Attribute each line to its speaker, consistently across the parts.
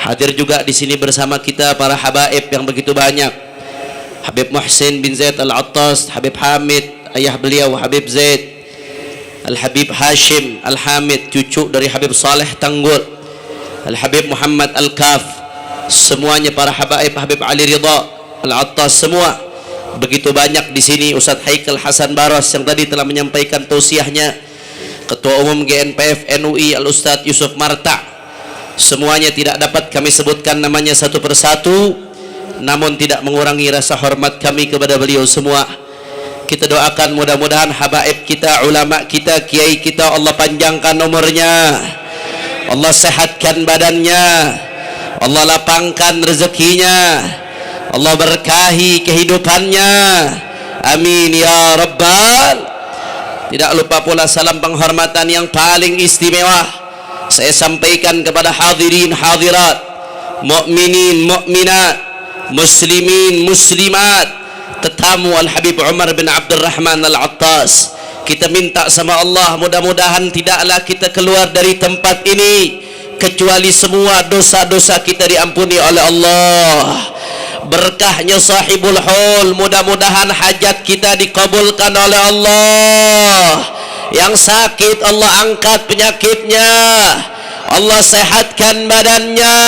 Speaker 1: Hadir juga di sini bersama kita para habaib yang begitu banyak. Habib Muhsin bin Zaid Al-Attas, Habib Hamid, ayah beliau Habib Zaid, Al-Habib Hashim Al-Hamid, cucu dari Habib Saleh Tanggul, Al-Habib Muhammad Al-Kaf, semuanya para habaib, Habib Ali Ridha Al-Attas, semua begitu banyak di sini. Ustadz Haikal Hasan Baros yang tadi telah menyampaikan tausiahnya, Ketua Umum GNPF NUI Al-Ustadz Yusuf Marta, semuanya tidak dapat kami sebutkan namanya satu persatu, namun tidak mengurangi rasa hormat kami kepada beliau semua. Kita doakan mudah-mudahan habaib kita, ulama kita, kiai kita, Allah panjangkan umurnya, Allah sehatkan badannya, Allah lapangkan rezekinya, Allah berkahi kehidupannya, amin ya rabbal. Tidak lupa pula salam penghormatan yang paling istimewa saya sampaikan kepada hadirin hadirat, mukminin mukminat, muslimin muslimat, tetamu Al-Habib Umar bin Abdurrahman Al-Attas. Kita minta sama Allah, mudah-mudahan tidaklah kita keluar dari tempat ini kecuali semua dosa-dosa kita diampuni oleh Allah. Berkahnya sahibul haul, mudah-mudahan hajat kita dikabulkan oleh Allah. Yang sakit Allah angkat penyakitnya, Allah sehatkan badannya.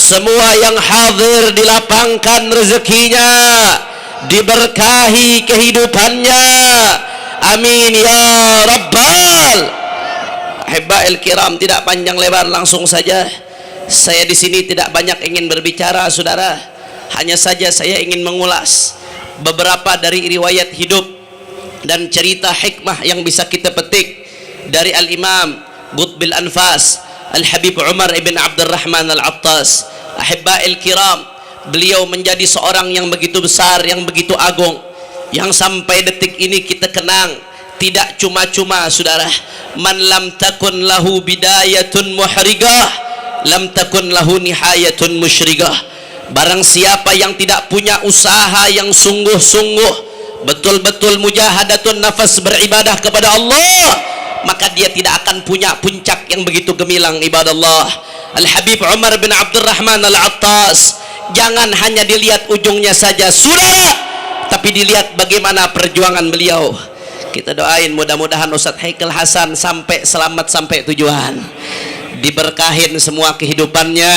Speaker 1: Semua yang hadir dilapangkan rezekinya, diberkahi kehidupannya, amin ya rabbal. Ahibba'il kiram, tidak panjang lebar, langsung saja. Saya di sini tidak banyak ingin berbicara saudara, hanya saja saya ingin mengulas beberapa dari riwayat hidup dan cerita hikmah yang bisa kita petik dari Al-Imam Qutbil Anfas Al-Habib Umar ibn Abdurrahman Al-Attas. Ahibba'il kiram, beliau menjadi seorang yang begitu besar, yang begitu agung, yang sampai detik ini kita kenang tidak cuma-cuma saudara. Man lam takun lahu bidayatun muhrigah, lam takun lahu nihayatun musyrigah. Barang siapa yang tidak punya usaha yang sungguh-sungguh, betul-betul mujahadatun nafas beribadah kepada Allah, maka dia tidak akan punya puncak yang begitu gemilang ibadallah. Al-Habib Umar bin Abdurrahman Al-Attas, jangan hanya dilihat ujungnya saja saudara, tapi dilihat bagaimana perjuangan beliau. Kita doain mudah-mudahan Ustadz Haikal Hasan sampai selamat sampai tujuan, diberkahin semua kehidupannya,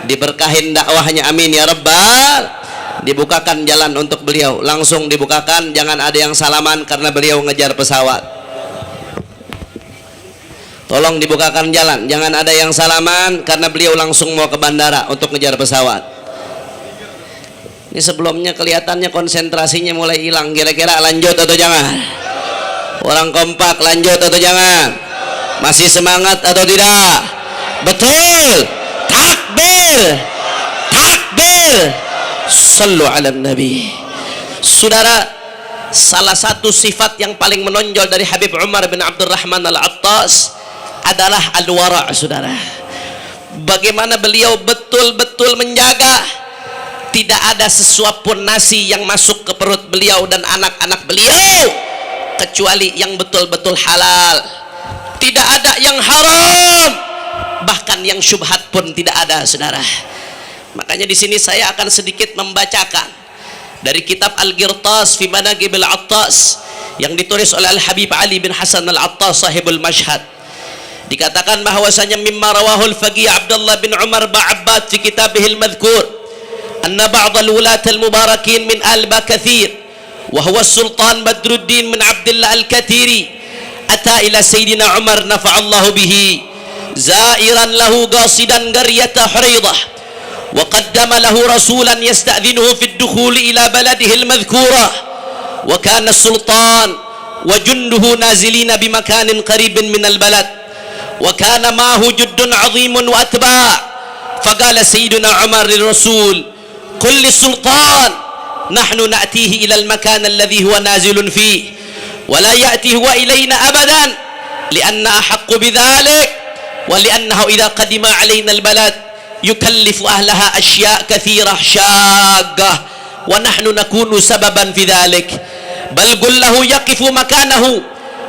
Speaker 1: diberkahin dakwahnya, amin ya rabbal. Dibukakan jalan untuk beliau, langsung dibukakan, jangan ada yang salaman karena beliau ngejar pesawat. Tolong dibukakan jalan, jangan ada yang salaman karena beliau langsung mau ke bandara untuk ngejar pesawat. Ini sebelumnya kelihatannya konsentrasinya mulai hilang, kira-kira lanjut atau jangan? Orang kompak, lanjut atau jangan? Masih semangat atau tidak? Betul. Takbir, takbir, sallu ala nabi. Saudara, salah satu sifat yang paling menonjol dari Habib Umar bin Abdurrahman Al-Attas adalah al-wara', saudara. Bagaimana beliau betul-betul menjaga tidak ada sesuap pun nasi yang masuk ke perut beliau dan anak-anak beliau kecuali yang betul-betul halal. Tidak ada yang haram, bahkan yang syubhat pun tidak ada, saudara. Makanya di sini saya akan sedikit membacakan dari kitab Al-Qirtas fi Manaqib Al-Attas yang ditulis oleh Al-Habib Ali bin Hasan Al-Attas sahibul Mashhad. Dikatakan bahwasanya mimma rawahul faqih Abdullah bin Umar Ba'abbad fi kitabih al-madhkur anna ba'd al-wulat al-mubarakin min al-Bakathir wa huwa Sultan Badruddin min Abdullah al-Katiri ata ila Sayyidina Umar nafa'allahu bihi zairan lahu qasidan qaryata Huraidah wa qaddama lahu rasulan yasta'dhinuhu fi ad-dukhul ila baladihi al-madhkura wa kana as-sultan wa junduhu nazilina bi makanin qaribin min al-balad وكان معه جد عظيم وأتباع فقال سيدنا عمر للرسول قل للسلطان نحن نأتيه إلى المكان الذي هو نازل فيه ولا يأتي هو إلينا أبدا لأن أحق بذلك ولأنه إذا قدم علينا البلد يكلف أهلها أشياء كثيرة شاقة ونحن نكون سببا في ذلك بل قل له يقف مكانه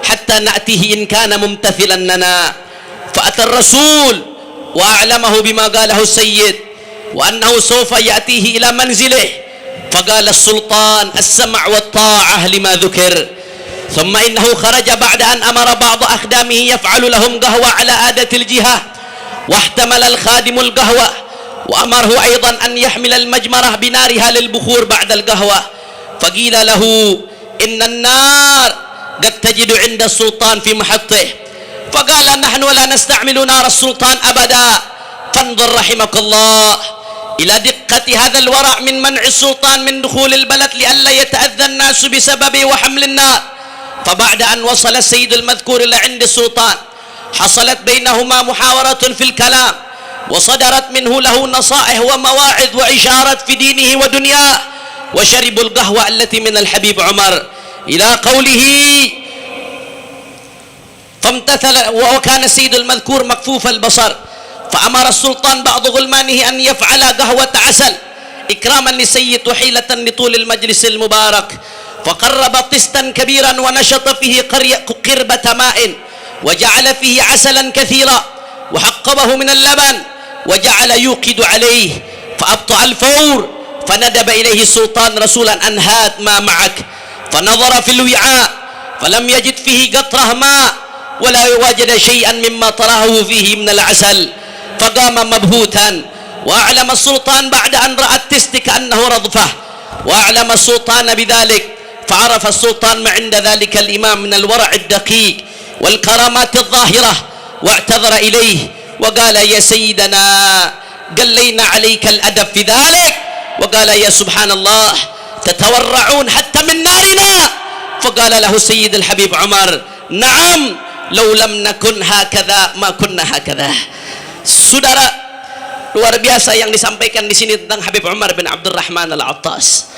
Speaker 1: حتى نأتيه إن كان ممتثلا لنا فأتى الرسول wa a'lamahu bima qalahu sayyid wa annahu sawfa ya'tihi ila manzilihi. فقال السلطان السمع والطاعة لما ذكر. ثم إنه خرج بعد أن أمر بعض أخدامه يفعل لهم قهوة على عادة الجهة، واحتمل الخادم القهوة وأمره أيضا أن يحمل المجمرة بنارها للبخور بعد القهوة. فقيل له إن النار قد تجد عند السلطان في محطه، فقال نحن لا نستعمل نار السلطان أبدا. فانظر رحمك الله إلى دقة هذا الورع من منع السلطان من دخول البلد لئلا يتأذى الناس بسببه وحمل النار. فبعد أن وصل السيد المذكور إلى عند السلطان حصلت بينهما محاورة في الكلام، وصدرت منه له نصائح ومواعظ وإشارات في دينه ودنياه. وشربوا القهوة التي من الحبيب عمر إلى قوله فامتثل. وكان السيد المذكور مكفوف البصر، فأمر السلطان بعض غلمانه أن يفعل قهوة عسل إكراما لسيد وحيلة لطول المجلس المبارك. فقرب طستا كبيرا ونشط فيه قربة ماء، وجعل فيه عسلا كثيرا وحقبه من اللبن وجعل يوقد عليه، فأبطأ الفور. فندب إليه السلطان رسولا أن هات ما معك، فنظر في الوعاء فلم يجد فيه قطرة ماء ولا وجد شيئا مما طرحه فيه من العسل، فقام مبهوتا. وأعلم السلطان بعد أن رأى التست كأنه رضفة، وأعلم السلطان بذلك. فعرف السلطان ما عند ذلك الإمام من الورع الدقيق والكرامات الظاهرة، واعتذر إليه وقال يا سيدنا قلينا عليك الأدب في ذلك. وقال يا سبحان الله تتورعون حتى من نارنا. فقال له السيد الحبيب عمر نعم لو لم نكن هكذا ما كنا هكذا. Saudara, luar biasa yang disampaikan di sini tentang Habib Umar bin Abdurrahman Al-Attas.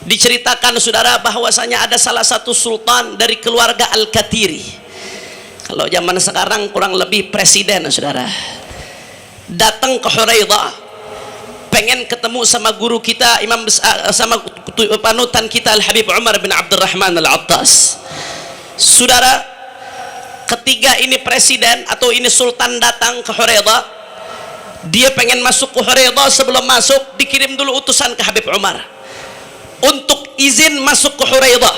Speaker 1: Diceritakan saudara bahwasanya ada salah satu sultan dari keluarga Al-Katiri. Kalau zaman sekarang kurang lebih presiden saudara. Datang ke Huraidah, pengen ketemu sama guru kita imam sama panutan kita Al-Habib Umar bin Abdurrahman Al-Attas. Saudara, ketiga ini presiden atau ini sultan datang ke Huraidah, dia pengen masuk ke Huraidah. Sebelum masuk dikirim dulu utusan ke Habib Umar untuk izin masuk ke Huraidah,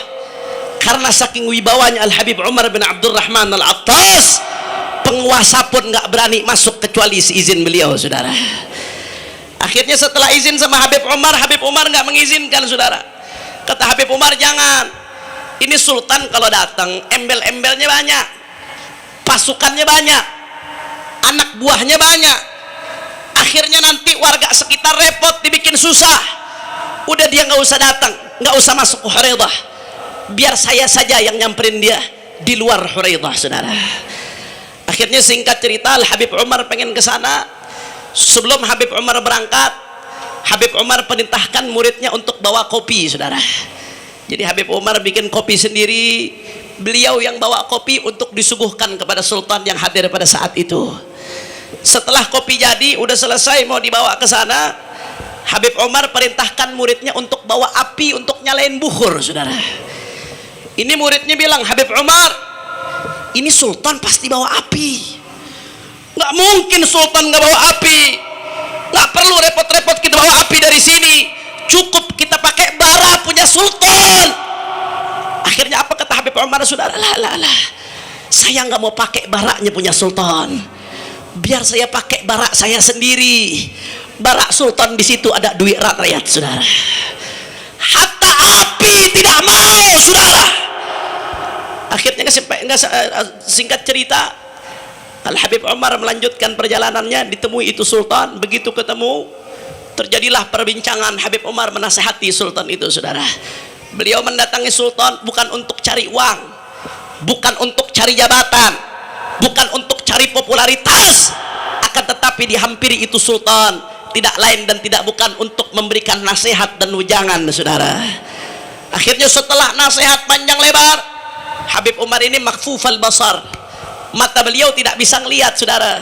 Speaker 1: karena saking wibawanya Al-Habib Umar bin Abdurrahman Al-Attas, penguasa pun nggak berani masuk kecuali seizin beliau saudara. Akhirnya setelah izin sama Habib Umar nggak mengizinkan saudara. Kata Habib Umar jangan, ini sultan kalau datang embel-embelnya banyak, pasukannya banyak, anak buahnya banyak, akhirnya nanti warga sekitar repot, dibikin susah. Udah dia nggak usah datang, nggak usah masuk ke Huraidah, biar saya saja yang nyamperin dia di luar Huraidah saudara. Akhirnya singkat cerita Habib Umar pengen ke sana. Sebelum Habib Umar berangkat, Habib Umar perintahkan muridnya untuk bawa kopi saudara. Jadi Habib Umar bikin kopi sendiri, beliau yang bawa kopi untuk disuguhkan kepada sultan yang hadir pada saat itu. Setelah kopi jadi udah selesai mau dibawa ke sana, Habib Umar perintahkan muridnya untuk bawa api untuk nyalain bukhur saudara. Ini muridnya bilang, Habib Umar ini sultan pasti bawa api, nggak mungkin sultan nggak bawa api, nggak perlu repot-repot kita bawa api dari sini, cukup kita pakai bara punya sultan. Akhirnya apa kata Habib Umar saudara? Lah, saya nggak mau pakai baraknya punya sultan, biar saya pakai barak saya sendiri. Barak sultan di situ ada duit rakyat saudara. Hatta api tidak mau saudara. Akhirnya singkat cerita, Al-Habib Umar melanjutkan perjalanannya, ditemui itu sultan. Begitu ketemu, terjadilah perbincangan. Habib Umar menasihati sultan itu saudara. Beliau mendatangi sultan bukan untuk cari uang, bukan untuk cari jabatan, bukan untuk cari popularitas, akan tetapi dihampiri itu sultan tidak lain dan tidak bukan untuk memberikan nasihat dan wejangan saudara. Akhirnya setelah nasihat panjang lebar, Habib Umar ini makfufal basar, mata beliau tidak bisa melihat saudara,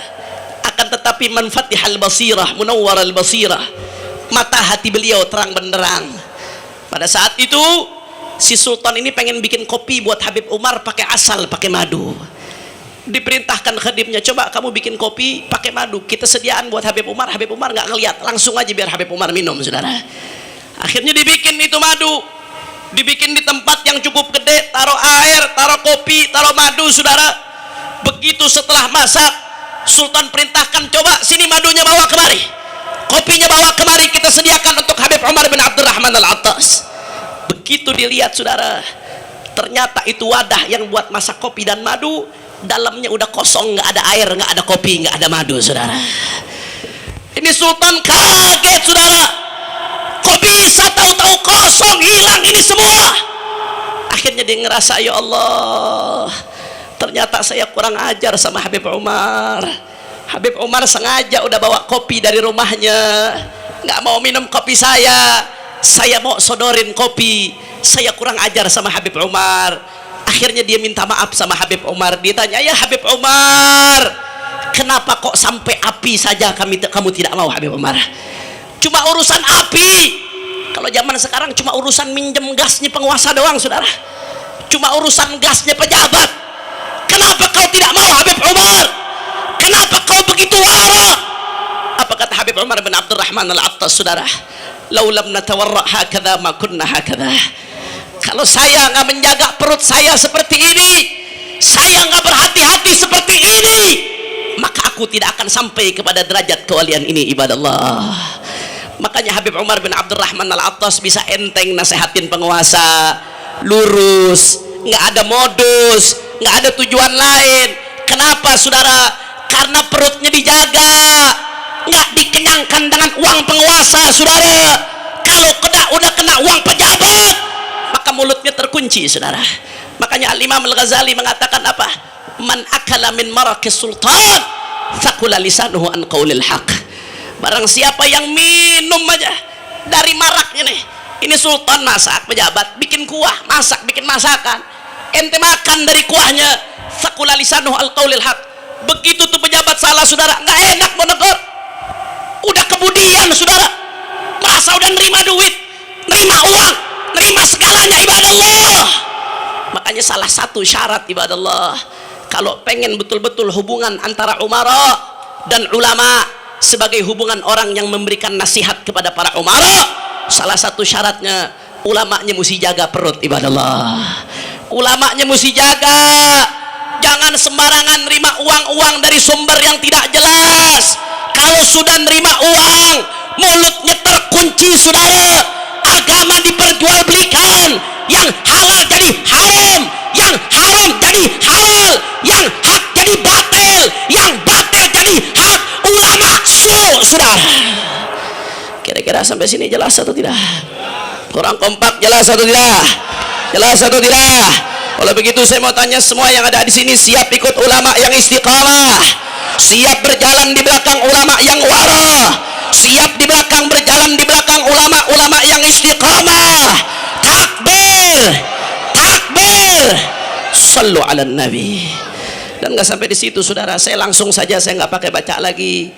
Speaker 1: akan tetapi manfatihal basirah, munawwaral basirah, mata hati beliau terang benderang. Pada saat itu si sultan ini pengen bikin kopi buat Habib Umar pakai asal, pakai madu. Diperintahkan khadimnya, coba kamu bikin kopi pakai madu, kita sediaan buat Habib Umar. Habib Umar nggak ngeliat, langsung aja biar Habib Umar minum, saudara. Akhirnya dibikin itu madu, dibikin di tempat yang cukup gede, taruh air, taruh kopi, taruh madu, saudara. Begitu setelah masak, Sultan perintahkan, coba sini madunya bawa kemari, kopinya bawa kemari, kita sediakan untuk Habib Umar bin Abdurrahman Al-Attas. Begitu dilihat, saudara, ternyata itu wadah yang buat masak kopi dan madu, dalamnya udah kosong, nggak ada air, nggak ada kopi, nggak ada madu, saudara. Ini Sultan kaget, saudara, kok bisa tahu-tahu kosong, hilang ini semua. Akhirnya dia ngerasa, ya Allah, ternyata saya kurang ajar sama Habib Umar. Habib Umar sengaja udah bawa kopi dari rumahnya, nggak mau minum kopi saya mau sodorin kopi. Saya kurang ajar sama Habib Umar. Akhirnya dia minta maaf sama Habib Umar. Dia tanya, ya Habib Umar, kenapa kok sampai api saja kamu tidak mau Habib Umar? Cuma urusan api. Kalau zaman sekarang cuma urusan minjem gasnya penguasa doang, saudara. Cuma urusan gasnya pejabat. Kenapa kau tidak mau Habib Umar? Kenapa kau begitu wara? Apa kata Habib Umar bin Abdurrahman Al-Attas, saudara? Laulam natawarra hakadha ma kunna hakadha. Kalau saya nggak menjaga perut saya seperti ini, saya nggak berhati-hati seperti ini, maka aku tidak akan sampai kepada derajat kewalian ini, ibadallah. Makanya Habib Umar bin Abdurrahman Al-Attas bisa enteng nasehatin penguasa, lurus, nggak ada modus, nggak ada tujuan lain. Kenapa, saudara? Karena perutnya dijaga, nggak dikenyangkan dengan uang penguasa, saudara. Kalau udah kena uang pejabat, maka mulutnya terkunci, saudara. Makanya Al-Imam Al-Ghazali mengatakan apa? Man akala min marakis sultan thaqula lisanuhu an qaulil haq. Barang siapa yang minum aja dari maraknya nih, ini sultan masak, pejabat bikin kuah, masak, bikin masakan, ente makan dari kuahnya, thaqula lisanuhu al qaulil haq. Begitu tuh pejabat salah, saudara, nggak enak mau negur, udah kemudian, saudara, merasa udah nerima duit, nerima uang, nerima segalanya, ibadallah. Makanya salah satu syarat, ibadallah, kalau pengen betul-betul hubungan antara umara dan ulama sebagai hubungan orang yang memberikan nasihat kepada para umara, salah satu syaratnya ulamanya mesti jaga perut, ibadallah. Ulamanya mesti jaga, jangan sembarangan nerima uang-uang dari sumber yang tidak jelas. Kalau sudah nerima uang, mulutnya terkunci, saudara. Agama diperjualbelikan, yang halal jadi haram, yang haram jadi halal, yang hak jadi batil, yang batil jadi hak. Ulama saudara. Kira-kira sampai sini jelas atau tidak? Kurang kompak, jelas atau tidak? Jelas atau tidak? Kalau begitu saya mau tanya semua yang ada di sini, siap ikut ulama yang istiqamah? Siap berjalan di belakang ulama yang wara? Siap di belakang, berjalan di belakang ulama-ulama yang istiqamah? Takbir, takbir, sallu ala nabi. Dan nggak sampai di situ, saudara, saya langsung saja, saya nggak pakai baca lagi.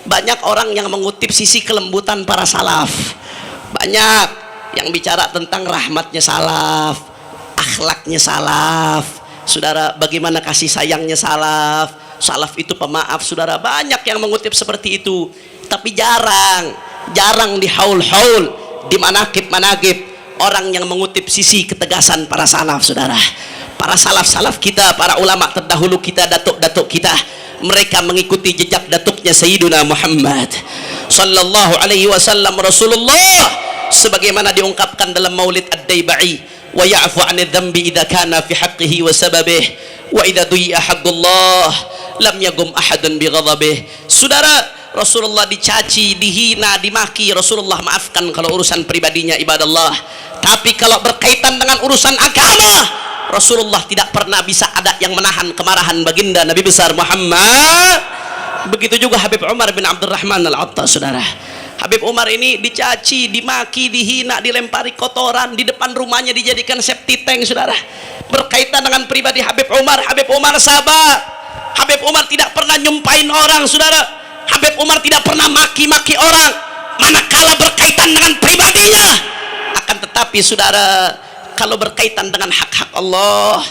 Speaker 1: Banyak orang yang mengutip sisi kelembutan para salaf, banyak yang bicara tentang rahmatnya salaf, akhlaknya salaf, saudara, bagaimana kasih sayangnya salaf. Salaf itu pemaaf, saudara, banyak yang mengutip seperti itu. Tapi jarang di haul-haul, di manakib-manakib orang yang mengutip sisi ketegasan para salaf, saudara. Para salaf-salaf kita, para ulama terdahulu kita, datuk-datuk kita, mereka mengikuti jejak datuknya Sayyiduna Muhammad sallallahu alaihi wasallam, Rasulullah, sebagaimana diungkapkan dalam Maulid Ad-Daibai, wa ya'fu 'anil dhanbi idza kana fi haqqihi wa sababih, wa idza du'iya haqqullah lam yagum ahadun bi ghadabih. Saudara, Rasulullah dicaci, dihina, dimaki, Rasulullah maafkan kalau urusan pribadinya, ibadallah. Tapi kalau berkaitan dengan urusan agama, Rasulullah tidak pernah bisa ada yang menahan kemarahan baginda Nabi besar Muhammad. Begitu juga Habib Umar bin Abdurrahman Al-Attas, saudara. Habib Umar ini dicaci, dimaki, dihina, dilempari kotoran, di depan rumahnya dijadikan septic tank, saudara. Berkaitan dengan pribadi Habib Umar sabar. Habib Umar tidak pernah nyumpain orang, saudara. Habib Umar tidak pernah maki-maki orang, manakala berkaitan dengan pribadinya. Akan tetapi, saudara, kalau berkaitan dengan hak-hak Allah,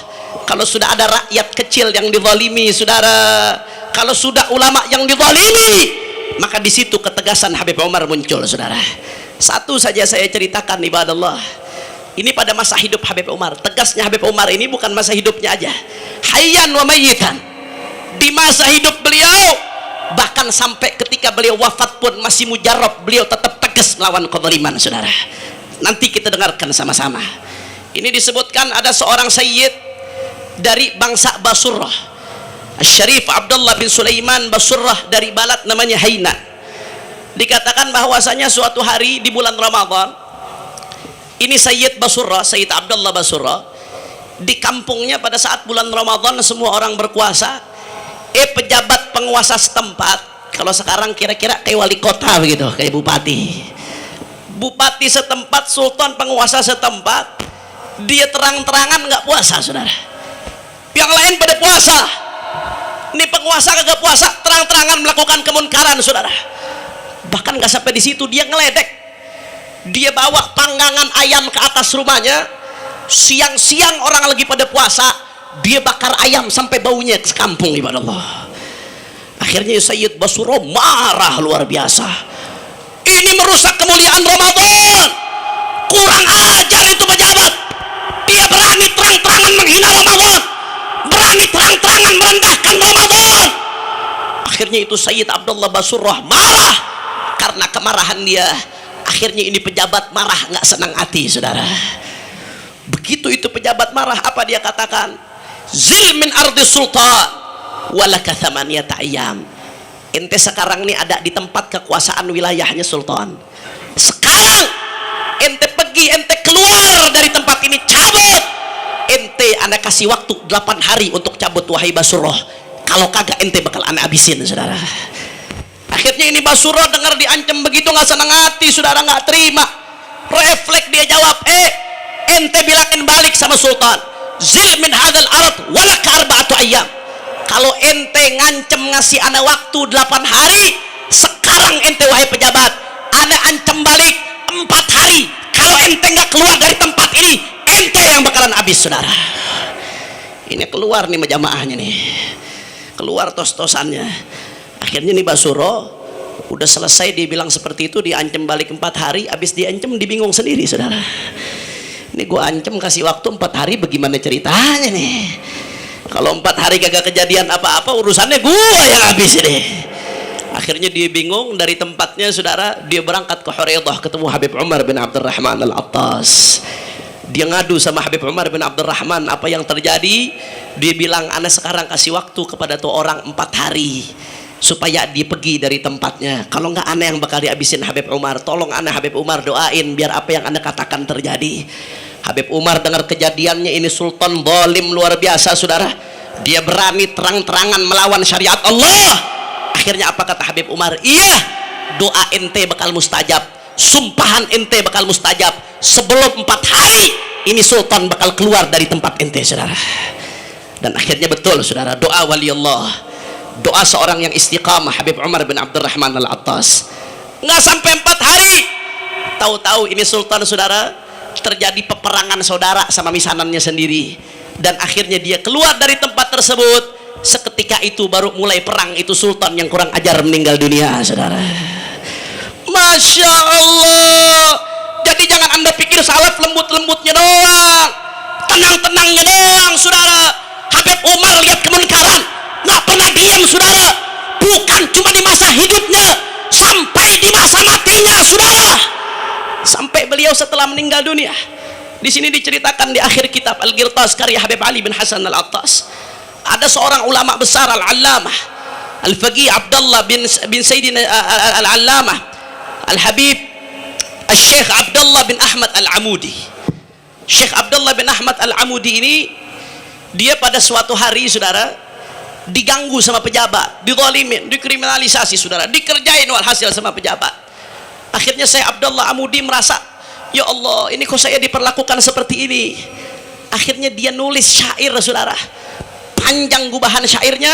Speaker 1: Kalau sudah ada rakyat kecil yang dizalimi, saudara, kalau sudah ulama yang dizalimi, maka di situ ketegasan Habib Umar muncul, saudara. Satu saja saya ceritakan, ibadallah. Ini pada masa hidup Habib Umar. Tegasnya Habib Umar ini bukan masa hidupnya aja, hayyan wa mayyitan. Di masa hidup beliau, bahkan sampai ketika beliau wafat pun masih mujarab, beliau tetap tegas melawan kezaliman, saudara. Nanti kita dengarkan sama-sama. Ini disebutkan ada seorang sayyid dari bangsa Basurrah, Syarif Abdullah bin Sulaiman Basurrah, dari balad namanya Haina. Dikatakan bahwasanya suatu hari di bulan Ramadan, ini Sayyid Basurrah, Sayyid Abdullah Basurrah, di kampungnya pada saat bulan Ramadan semua orang berpuasa, pejabat penguasa setempat, kalau sekarang kira-kira kayak wali kota begitu, kayak bupati setempat, sultan penguasa setempat, dia terang-terangan nggak puasa, saudara. Yang lain pada puasa, ini penguasa kagak puasa, terang-terangan melakukan kemunkaran, saudara. Bahkan nggak sampai di situ, dia ngeledek. Dia bawa panggangan ayam ke atas rumahnya, siang-siang orang lagi pada puasa, dia bakar ayam sampai baunya ke kampung, ibadallah. Akhirnya Sayyid Basurrah marah luar biasa. Ini merusak kemuliaan Ramadan, kurang ajar itu pejabat. Dia berani terang-terangan menghina Ramadan, berani terang-terangan merendahkan Ramadan. Akhirnya itu Sayyid Abdullah Basurrah marah. Karena kemarahan dia, akhirnya ini pejabat marah, nggak senang hati, saudara. Begitu itu pejabat marah, apa dia katakan? Zil min ardi sultan walaka thamaniyata ayyam. Ente sekarang ini ada di tempat kekuasaan wilayahnya sultan. Sekarang ente pergi, ente keluar dari tempat ini, cabut. Ente anda kasih waktu 8 hari untuk cabut, wahai Basurrah. Kalau kagak ente bakal anda habisin, saudara. Akhirnya ini Basurrah dengar diancam begitu, nggak senang hati, saudara, nggak terima. Refleks dia jawab, ente bilangin balik sama sultan, zil min hadal ard walaka arba'atu ayyam. Kalau ente ngancem ngasih ana waktu 8 hari, sekarang ente wahai pejabat, ana ancam balik 4 hari. Kalau ente nggak keluar dari tempat ini, ente yang bakalan habis, saudara. Ini keluar nih jamaahnya nih, keluar tos-tosannya. Akhirnya nih Basurrah udah selesai dia bilang seperti itu, diancam balik 4 hari. Habis diancam dibingung sendiri, saudara. Ini gua ancam kasih waktu 4 hari, bagaimana ceritanya nih? Kalau 4 hari kagak kejadian apa-apa, urusannya gua yang habis ini. Akhirnya dia bingung, dari tempatnya, saudara, dia berangkat ke Huraidah, ketemu Habib Umar bin Abdurrahman Al-Attas. Dia ngadu sama Habib Umar bin Abdurrahman apa yang terjadi. Dia bilang, ana sekarang kasih waktu kepada tuh orang 4 hari supaya dia pergi dari tempatnya. Kalau nggak ana yang bakal dihabisin Habib Umar. Tolong ana Habib Umar doain biar apa yang anda katakan terjadi. Habib Umar dengar kejadiannya, ini sultan zalim luar biasa, saudara. Dia berani terang-terangan melawan syariat Allah. Akhirnya apa kata Habib Umar? Iya, doa ente bakal mustajab, sumpahan ente bakal mustajab. Sebelum 4 hari ini sultan bakal keluar dari tempat ente, saudara. Dan akhirnya betul, saudara, doa wali Allah, doa seorang yang istiqamah, Habib Umar bin Abdurrahman Al-Attas. Nggak sampai 4 hari, tahu-tahu ini sultan, saudara, terjadi peperangan saudara sama misanannya sendiri. Dan akhirnya dia keluar dari tempat tersebut. Seketika itu baru mulai perang, itu sultan yang kurang ajar meninggal dunia, saudara. Masya Allah. Jadi jangan anda pikir salaf lembut-lembutnya doang, tenang-tenangnya doang, saudara. Habib Umar lihat kemunkaran, nggak pernah diam, saudara. Bukan cuma di masa hidupnya, sampai di masa matinya, saudara. Sampai beliau setelah meninggal dunia. Di sini diceritakan di akhir kitab Al-Ghirtas karya Habib Ali bin Hasan Al-Attas, ada seorang ulama besar, Al-Allamah Al-Faqih Abdullah bin Sayyidina Al-Allamah Al-Habib Al-Syekh Abdullah bin Ahmad Al-Amudi. Syekh Abdullah bin Ahmad Al-Amudi ini, dia pada suatu hari, saudara, diganggu sama pejabat, dizalimin, dikriminalisasi, saudara, dikerjain walhasil sama pejabat. Akhirnya saya Abdullah Amudi merasa, ya Allah, ini kok saya diperlakukan seperti ini. Akhirnya dia nulis syair, saudara, panjang gubahan syairnya.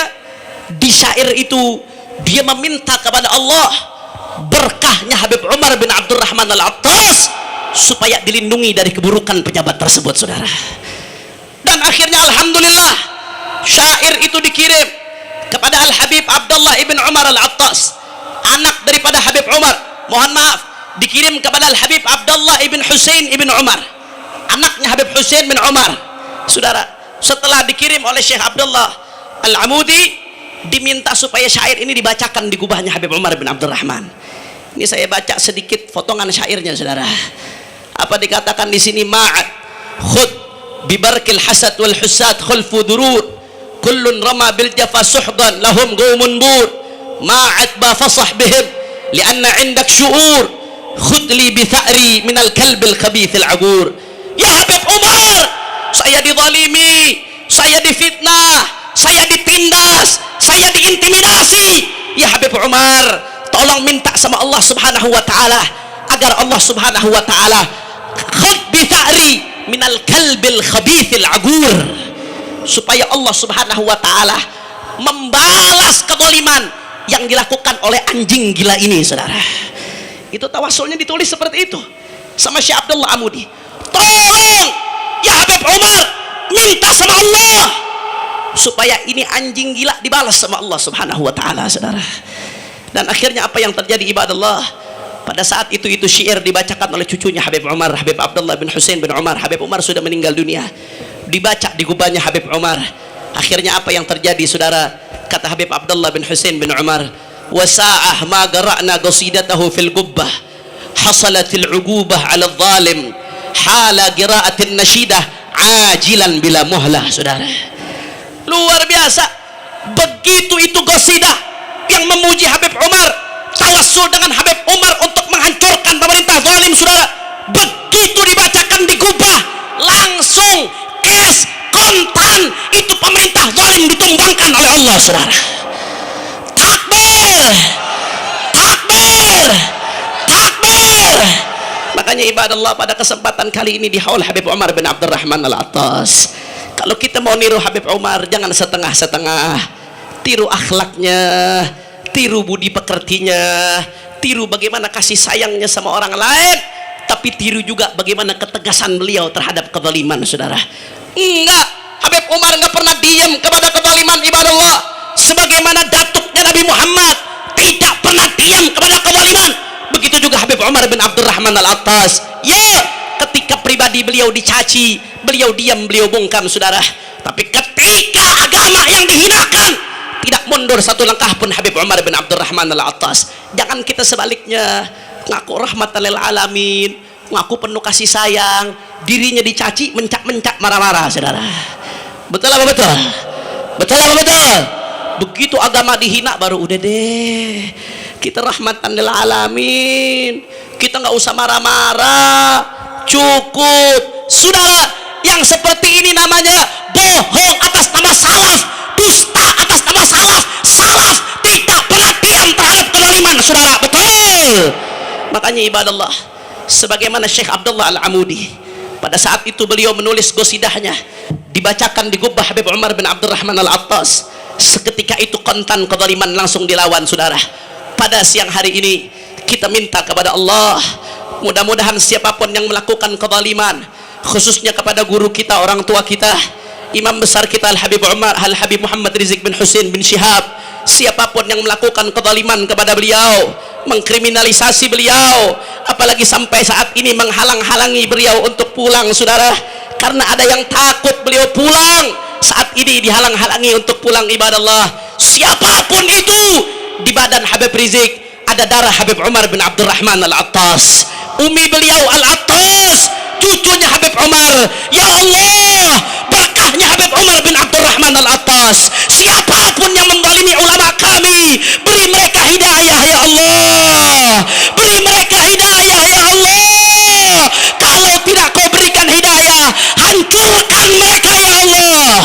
Speaker 1: Di syair itu dia meminta kepada Allah berkahnya Habib Umar bin Abdurrahman Al-Attas supaya dilindungi dari keburukan pejabat tersebut, saudara. Dan akhirnya alhamdulillah syair itu dikirim kepada Al-Habib Abdullah ibn Umar Al-Attas, anak daripada Habib Umar. Mohon maaf, dikirim kepada Al-Habib Abdullah ibn Husain ibn Umar, anaknya Habib Husain bin Umar. Saudara, setelah dikirim oleh Syekh Abdullah Al-Amudi, diminta supaya syair ini dibacakan di gubahnya Habib Umar bin Abdurrahman. Ini saya baca sedikit potongan syairnya, saudara. Apa dikatakan di sini? Ma'at khud bibarkil hasad wal husad khulfu durur, kullun rama bil jafa suhdan lahum gaumun bur, ma'at ba fasah bihim lianna indak syu'ur, khud li bi tha'ri minal kalbil khabithil agur. Ya Habib Umar, saya dizalimi, saya difitnah, saya ditindas, saya diintimidasi. Ya Habib Umar, tolong minta sama Allah Subhanahu wa taala agar Allah Subhanahu wa taala khud bi tha'ri minal kalbil khabithil agur, supaya Allah Subhanahu wa taala membalas kezaliman yang dilakukan oleh anjing gila ini, saudara. Itu tawasulnya ditulis seperti itu sama Syekh Abdullah Amudi. Tolong ya Habib Umar, minta sama Allah supaya ini anjing gila dibalas sama Allah Subhanahu wa taala, saudara. Dan akhirnya apa yang terjadi, ibadallah, pada saat itu syair dibacakan oleh cucunya Habib Umar, Habib Abdullah bin Husain bin Umar. Habib Umar sudah meninggal dunia, dibaca di gubahnya Habib Umar. Akhirnya apa yang terjadi, saudara? Kata Habib Abdullah bin Husain bin Umar, wasa'ah ma gara'na qasidatahu fil gubbah hasalatil ugubah ala zalim hala gira'atin nasyidah ajilan bila muhlah. Saudara, luar biasa. Begitu itu qasidah yang memuji Habib Umar, tawassul dengan Habib Umar untuk menghancurkan pemerintah zalim, saudara. Begitu dibacakan di gubah, langsung cash kontan itu pemerintah zalim ditumbangkan oleh Allah, saudara. Takbir, takbir, takbir. Makanya ibadallah, pada kesempatan kali ini di haul Habib Umar bin Abdurrahman Al-Attas, kalau kita mau niru Habib Umar, jangan setengah-setengah. Tiru akhlaknya, tiru budi pekertinya, tiru bagaimana kasih sayangnya sama orang lain, tapi tiru juga bagaimana ketegasan beliau terhadap kezaliman, saudara. Enggak, Habib Umar enggak pernah diam kepada kezaliman, ibadallah. Sebagaimana datuknya Nabi Muhammad tidak pernah diam kepada kezaliman, begitu juga Habib Umar bin Abdurrahman Al-Attas. Ya, ketika pribadi beliau dicaci, beliau diam, beliau bungkam, saudara. Tapi ketika agama yang dihinakan, tidak mundur satu langkah pun Habib Umar bin Abdurrahman Al-Attas. Jangan kita sebaliknya, ngaku rahmatan lil alamin, ngaku penuh kasih sayang, dirinya dicaci, mencak-mencak, marah-marah, saudara. Betul apa betul? Betul apa betul? Begitu agama dihina, baru udah deh, kita rahmatan lil alamin, kita nggak usah marah-marah, cukup. Saudara, yang seperti ini namanya bohong atas nama salaf, dusta atas nama salaf. Salaf tidak pernah diam terhadap kezaliman, saudara. Betul. Makanya ibadallah, sebagaimana Syekh Abdullah Al-Amudi, pada saat itu beliau menulis qasidahnya, dibacakan di gubah Habib Umar bin Abdurrahman Al-Attas. Seketika itu kontan kezaliman langsung dilawan, saudara. Pada siang hari ini kita minta kepada Allah, mudah-mudahan siapapun yang melakukan kezaliman, khususnya kepada guru kita, orang tua kita, imam besar kita Al-Habib Umar, Al-Habib Muhammad Rizik bin Husain bin Syihab, siapapun yang melakukan kezaliman kepada beliau, mengkriminalisasi beliau, apalagi sampai saat ini menghalang-halangi beliau untuk pulang, saudara, karena ada yang takut beliau pulang, saat ini dihalang-halangi untuk pulang, ibadallah. Siapapun itu, di badan Habib Rizik ada darah Habib Umar bin Abdurrahman Al-Attas, umi beliau Al-Attas, cucunya Habib Umar. Ya Allah, berkahnya Habib Umar bin Abdurrahman Al-Attas, siapapun yang menzalimi ulama kami, beri mereka hidayah, ya Allah, beri mereka hidayah, ya Allah. Kalau tidak kau berikan hidayah, hancurkan mereka, ya Allah,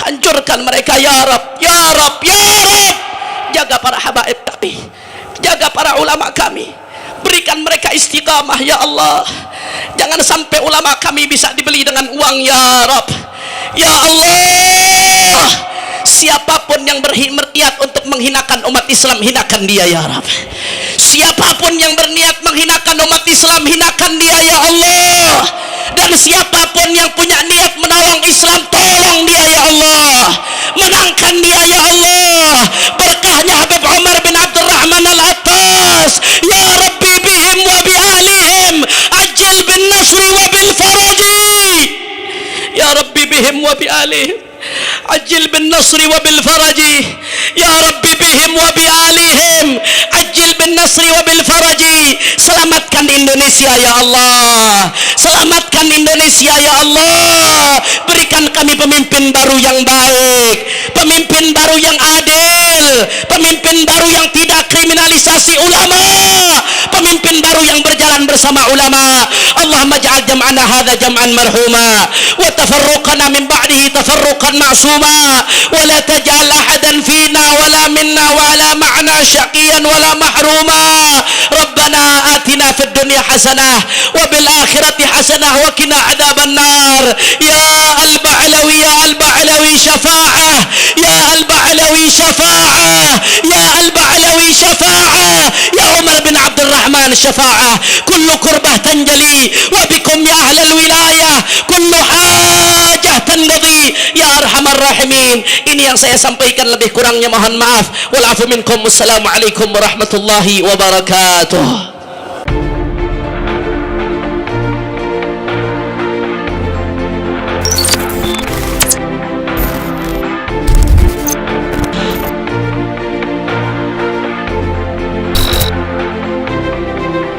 Speaker 1: hancurkan mereka, ya Rab, ya Rab, ya Rab. Jaga para habaib kami, jaga para ulama kami, berikan mereka istiqamah, ya Allah. Jangan sampai ulama kami bisa dibeli dengan uang, ya Rab, ya Allah. Siapapun yang berniat untuk menghinakan umat Islam, hinakan dia, ya Rab. Siapapun yang berniat menghinakan umat Islam, hinakan dia, ya Allah. Dan siapapun yang punya niat menolong Islam, tolong dia ya Allah, menangkan dia ya Allah, berkahnya Habib Umar bin Abdurrahman Al-Attas. Ya Rabbi bihim wa bi alihim ajil bin nasri wa bil faraji. Ya Rabbi bihim wa bi alihim ajil bin nasri wa bil faraji. Ya Rabbi bihim wa bi alihim ajil bin nasri wa bil faraji. Selamatkan Indonesia ya Allah, selamatkan Indonesia ya Allah. Berikan kami pemimpin baru yang baik, pemimpin baru yang adil, pemimpin baru yang tidak kriminalisasi ulama, pemimpin baru yang berjalan bersama ulama. Allahumma ja'al jam'ana hadha jam'an marhuma wa tafarruqana min ba'dihi tafarruqan ma'suma wa la taj'al ahadan fina wala minna wala ma'na syaqiyan wala mahruma. Rabbana atina fid dunya hasanah wa bil akhirati hasanah wa qina adzaban nar. Ya al-Ba'lawi, ya al-Ba'lawi syafa'ah, ya al-Ba'lawi syafa'ah, ya al-Ba'lawi syafa'ah, ya Umar bin Abdurrahman syafa'ah. Kullu kurbah tanjali wa bikum ya ahlal wilayah kullu hajah tanqadi ya arhamar rahimin. Ini yang saya sampaikan, lebih kurangnya mohon maaf. Wal afu minkum. Wassalamualaikum warahmatullahi wabarakatuh.